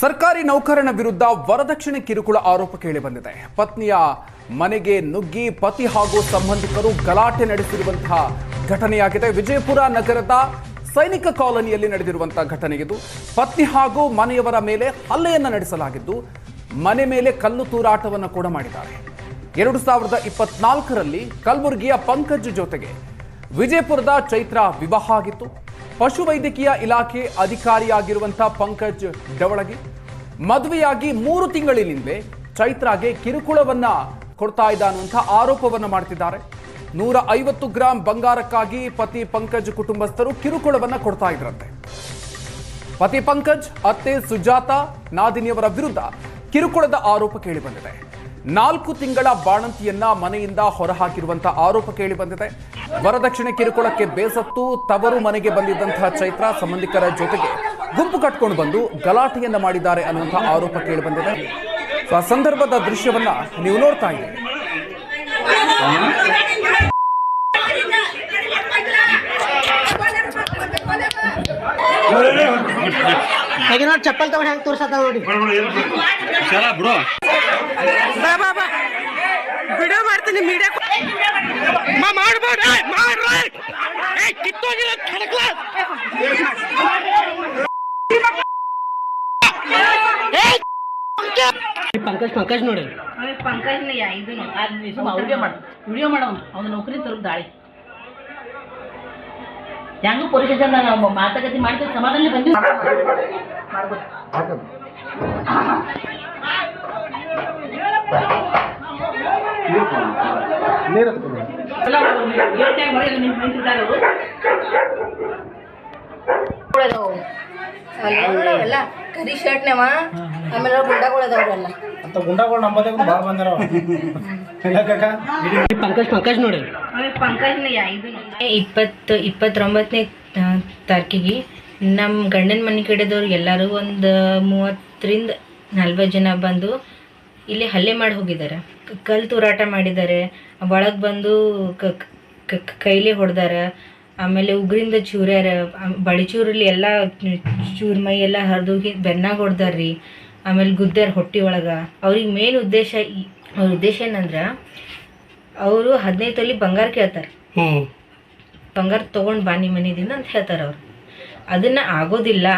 ಸರ್ಕಾರಿ ನೌಕರನ ವಿರುದ್ಧ ವರದಕ್ಷಿಣೆ ಕಿರುಕುಳ ಆರೋಪ ಕೇಳಿಬಂದಿದೆ. ಪತ್ನಿಯ ಮನೆಗೆ ನುಗ್ಗಿ ಪತಿ ಹಾಗೂ ಸಂಬಂಧಿಕರು ಗಲಾಟೆ ನಡೆಸಿರುವಂತಹ ಘಟನೆಯಾಗಿದೆ. ವಿಜಯಪುರ ನಗರದ ಸೈನಿಕ ಕಾಲೋನಿಯಲ್ಲಿ ನಡೆದಿರುವಂತಹ ಘಟನೆ ಇದು. ಪತ್ನಿ ಹಾಗೂ ಮನೆಯವರ ಮೇಲೆ ಹಲ್ಲೆಯನ್ನು ನಡೆಸಲಾಗಿದ್ದು, ಮನೆ ಮೇಲೆ ಕಲ್ಲು ತೂರಾಟವನ್ನು ಕೂಡ ಮಾಡಿದ್ದಾರೆ. 2024ರಲ್ಲಿ ಕಲಬುರಗಿಯ ಪಂಕಜ್ ಜೊತೆಗೆ ವಿಜಯಪುರದ ಚೈತ್ರ ವಿವಾಹ ಆಗಿತ್ತು. ಪಶುವೈದ್ಯಕೀಯ ಇಲಾಖೆ ಅಧಿಕಾರಿಯಾಗಿರುವಂತಹ ಪಂಕಜ್ ಡವಳಗಿ ಮದುವೆಯಾಗಿ 3 ತಿಂಗಳಿನಿಂದ ಚೈತ್ರಾಗೆ ಕಿರುಕುಳವನ್ನ ಕೊಡ್ತಾ ಇದ್ದ ಅನ್ನುವಂತಹ ಆರೋಪವನ್ನ ಮಾಡ್ತಿದ್ದಾರೆ. 150 ಗ್ರಾಂ ಬಂಗಾರಕ್ಕಾಗಿ ಪತಿ ಪಂಕಜ್ ಕುಟುಂಬಸ್ಥರು ಕಿರುಕುಳವನ್ನ ಕೊಡ್ತಾ ಇದ್ರಂತೆ. ಪತಿ ಪಂಕಜ್ ಅತ್ತೆ ಸುಜಾತ ನಾದಿನಿಯವರ ವಿರುದ್ಧ ಕಿರುಕುಳದ ಆರೋಪ ಕೇಳಿಬಂದಿದೆ. 4 ತಿಂಗಳ ಬಾಣಂತಿಯನ್ನ ಮನೆಯಿಂದ ಹೊರಹಾಕಿರುವಂತಹ ಆರೋಪ ಕೇಳಿಬಂದಿದೆ. ವರದಕ್ಷಿಣೆ ಕಿರುಕುಳಕ್ಕೆ ಬೇಸತ್ತು ತವರು ಮನೆಗೆ ಬಂದಿದ್ದಂತಹ ಚೈತ್ರ ಸಂಬಂಧಿಕರ ಜೊತೆಗೆ ಗುಂಪು ಕಟ್ಕೊಂಡು ಬಂದು ಗಲಾಟೆಯನ್ನ ಮಾಡಿದ್ದಾರೆ ಅನ್ನುವಂತಹ ಆರೋಪ ಕೇಳಿಬಂದಿದೆ. ಆ ಸಂದರ್ಭದ ದೃಶ್ಯವನ್ನ ನೀವು ನೋಡ್ತಾ ಇದ್ದೀರಿ. ಚಪ್ಪಲ್ ತಗೊಂಡು ಹೆಂಗ್ ತೋರ್ಸತ್ತ ನೋಡಿ. ವಿಡಿಯೋ ಮಾಡ್ತೀನಿ ಮೀಡಿಯಾ ಪಂಕಜ್ ನೋಡಿ. ಪಂಕಜ್ ಇದು ವಿಡಿಯೋ ಮಾಡೋ ಅವ್ನ ನೌಕರಿ ತರದ್ ದಾಳಿ ಹೆಂಗ ಪೊಲೀಸ್ ಸ್ಟೇಷನ್ ನಾವು ಮಾತುಕತೆ ಮಾಡ್ತೀವಿ. ಸಮಾಧಾನ ಬಂದಿವಿ ಅವೆಲ್ಲ ಕರಿ ಶರ್ಟ್ನೇವ ಆಮೇಲೆ ಗುಂಡಾಗಳದವ್ರಲ್ಲ ಅಂತ ಗುಂಡಾಗಳು ನಂಬದೇ ಭಾಳ ಬಂದಾರ. ಪಂಕಜ್ ನೋಡಿ. ಪಂಕಜ್ನ ಇದು 29ನೇ ತಾರೀಕಿಗೆ ನಮ್ಮ ಗಂಡನ ಮನೆ ಕಡೆದವ್ರು ಎಲ್ಲರೂ ಒಂದು 30ರಿಂದ 40 ಜನ ಬಂದು ಇಲ್ಲಿ ಹಲ್ಲೆ ಮಾಡಿ ಹೋಗಿದ್ದಾರೆ. ಕಲ್ಲು ತೂರಾಟ ಮಾಡಿದ್ದಾರೆ. ಒಳಗೆ ಬಂದು ಕೈಲಿ ಹೊಡೆದಾರ. ಆಮೇಲೆ ಉಗ್ರಿಂದ ಚೂರ್ಯಾರ. ಬಡಿಚೂರಲ್ಲಿ ಎಲ್ಲ ಚೂರ್ ಮೈ ಎಲ್ಲ ಹರಿದು ಬೆನ್ನಾಗ ಹೊಡೆದಾರ್ರಿ. ಆಮೇಲೆ ಗುದ್ದಾರ ಹೊಟ್ಟಿ ಒಳಗೆ. ಅವ್ರಿಗೆ ಮೇನ್ ಅವ್ರ ಉದ್ದೇಶ ಏನಂದ್ರೆ ಅವರು 15 ತೊಲಿ ಬಂಗಾರ ಕೇಳ್ತಾರೆ. ಬಂಗಾರ ತೊಗೊಂಡು ಬಾ ನಿಮ್ಮ ಮನೆದಿಂದ ಅಂತ ಹೇಳ್ತಾರೆ ಅವ್ರು. ಅದನ್ನು ಆಗೋದಿಲ್ಲ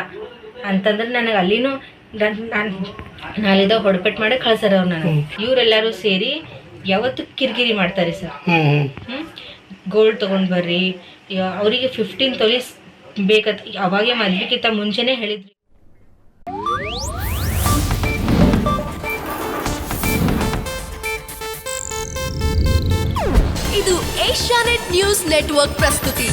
ಅಂತಂದ್ರೆ ನನಗೆ ಅಲ್ಲಿನೂ ನಾಲಿದಾಗ ಹೊಡಪೆಟ್ಟು ಮಾಡಿ ಕಳ್ಸಾರ ಅವ್ರು. ನನಗೆ ಇವರೆಲ್ಲರೂ ಸೇರಿ ಯಾವತ್ತು ಕಿರಿಕಿರಿ ಮಾಡ್ತಾರೆ ಸರ್. ಗೋಲ್ಡ್ ತೊಗೊಂಡು ಬರ್ರಿ, ಅವರಿಗೆ 15 ತೊಲಿ ಬೇಕಂತ ಅವಾಗೆ ಮದ್ಲಿಕ್ಕಿಂತ ಮುಂಚೆನೇ ಹೇಳಿದ್ರಿ. ಇದು ಏಷ್ಯಾನೆಟ್ ನ್ಯೂಸ್ ನೆಟ್ವರ್ಕ್ ಪ್ರಸ್ತುತಿ.